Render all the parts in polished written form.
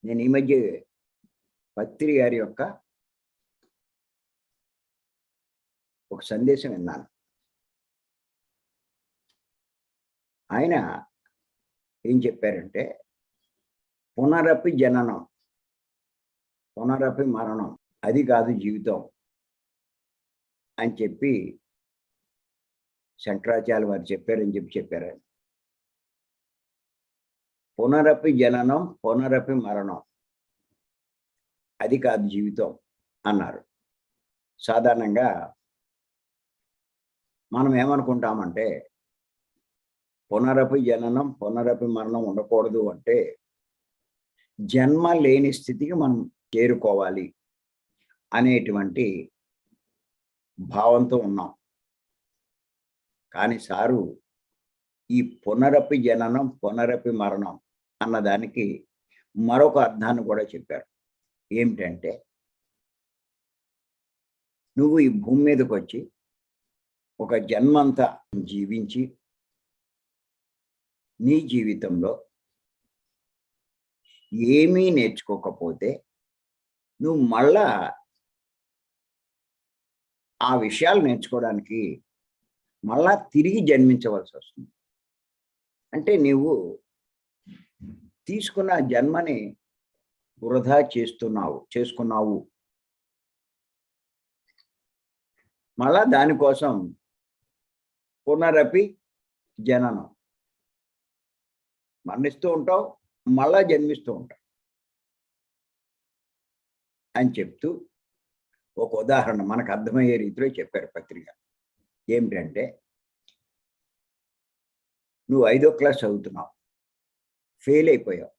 నేను ఈ మధ్య పత్రి గారి యొక్క ఒక సందేశం విన్నాను. ఆయన ఏం చెప్పారంటే, పునరపి జననం, పునరపి మరణం, అది కాదు జీవితం అని చెప్పి శంకరాచార్య వారు చెప్పారని చెప్పారు. పునరపి జననం, పునరపి మరణం, అది కాదు జీవితం అన్నారు. సాధారణంగా మనం ఏమనుకుంటామంటే, పునరపి జననం, పునరపి మరణం ఉండకూడదు అంటే జన్మ లేని స్థితికి మనం చేరుకోవాలి అనేటువంటి భావంతో ఉన్నాం. కానీ సారు ఈ పునరపి జననం, పునరపి మరణం అన్నదానికి మరొక అర్థాన్ని కూడా చెప్పారు. ఏమిటంటే, నువ్వు ఈ భూమి మీదకి వచ్చి ఒక జన్మంతా జీవించి నీ జీవితంలో ఏమీ నేర్చుకోకపోతే నువ్వు మళ్ళా ఆ విషయాలు నేర్చుకోవడానికి మళ్ళా తిరిగి జన్మించవలసి వస్తుంది. అంటే నువ్వు తీసుకున్న జన్మని వృధా చేసుకున్నావు. మళ్ళా దానికోసం పునరపి జననం, మరణిస్తూ ఉంటావు, మళ్ళా జన్మిస్తూ ఉంటావు అని చెప్తూ ఒక ఉదాహరణ మనకు అర్థమయ్యే రీతిలో చెప్పారు పత్రిక. ఏమిటంటే, నువ్వు 5వ క్లాస్ చదువుతున్నావు, ఫెయిల్ అయిపోయావు.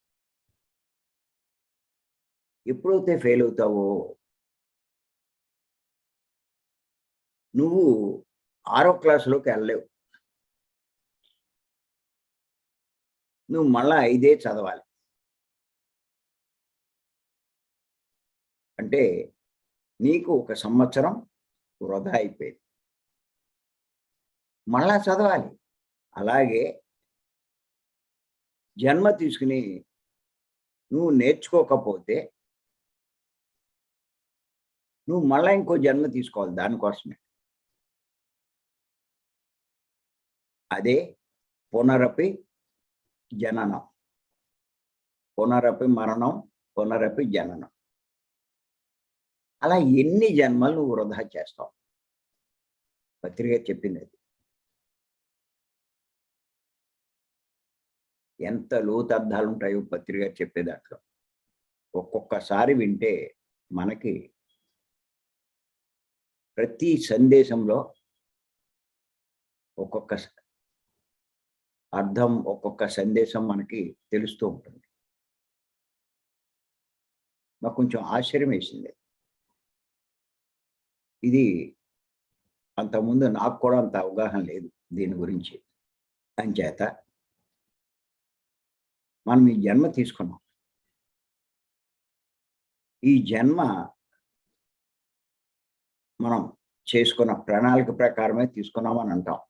ఎప్పుడైతే ఫెయిల్ అవుతావో నువ్వు 6వ క్లాసులోకి వెళ్ళలేవు. నువ్వు మళ్ళా 5 చదవాలి. అంటే నీకు 1 సంవత్సరం వృధా అయిపోయింది, మళ్ళా చదవాలి. అలాగే జన్మ తీసుకుని నువ్వు నేర్చుకోకపోతే నువ్వు మళ్ళా ఇంకో జన్మ తీసుకోవాలి దానికోసమే. అదే పునరపి జననం, పునరపి మరణం, పునరపి జననం. అలా ఎన్ని జన్మలు నువ్వు వృధా చేస్తావు? పత్రిక చెప్పింది అది. ఎంత లోతర్థాలు ఉంటాయో పత్రిక చెప్పేదాంట్లో. ఒక్కొక్కసారి వింటే మనకి ప్రతి సందేశంలో ఒక్కొక్క అర్థం, ఒక్కొక్క సందేశం మనకి తెలుస్తూ ఉంటుంది. నాకు కొంచెం ఆశ్చర్యం వేసింది. ఇది అంతకుముందు నాకు కూడా అంత అవగాహన లేదు దీని గురించి. అంచేత మనం ఈ జన్మ తీసుకున్నాం. ఈ జన్మ మనం చేసుకున్న ప్రణాళిక ప్రకారమే తీసుకున్నామని అంటాం.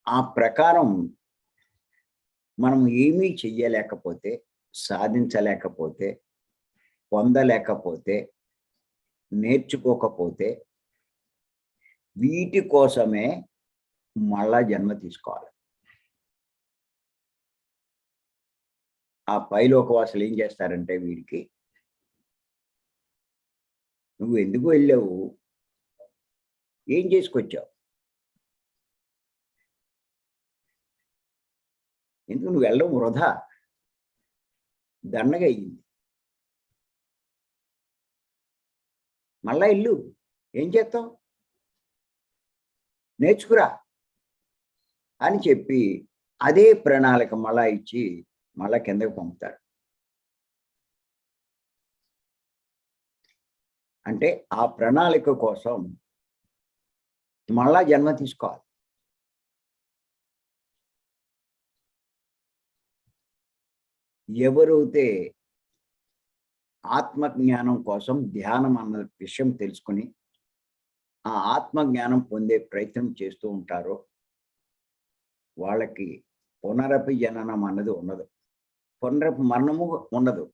ఆ ప్రకారం మనం ఏమీ చెయ్యలేకపోతే, సాధించలేకపోతే, పొందలేకపోతే, నేర్చుకోకపోతే వీటి కోసమే మళ్ళా జన్మ తీసుకోవాలి. ఆ పైలోకవాసులు ఏం చేస్తారంటే, వీడికి నువ్వు ఎందుకు వెళ్ళావు, ఏం చేసుకొచ్చావు, ఎందుకు నువ్వు వెళ్ళడం వృధా, దండగా అయ్యింది, మళ్ళా ఇల్లు ఏం చేస్తావు, నేర్చుకురా అని చెప్పి అదే ప్రణాళిక మళ్ళా ఇచ్చి మళ్ళా కిందకి పంపుతారు. అంటే ఆ ప్రణాళిక కోసం మళ్ళా జన్మ తీసుకోవాలి. ఎవరైతే ఆత్మజ్ఞానం కోసం ధ్యానం అన్న విషయం తెలుసుకుని ఆ ఆత్మజ్ఞానం పొందే ప్రయత్నం చేస్తూ ఉంటారో వాళ్ళకి పునరపి జననం అన్నది ఉండదు. పునరపి మరణము ఉండదు.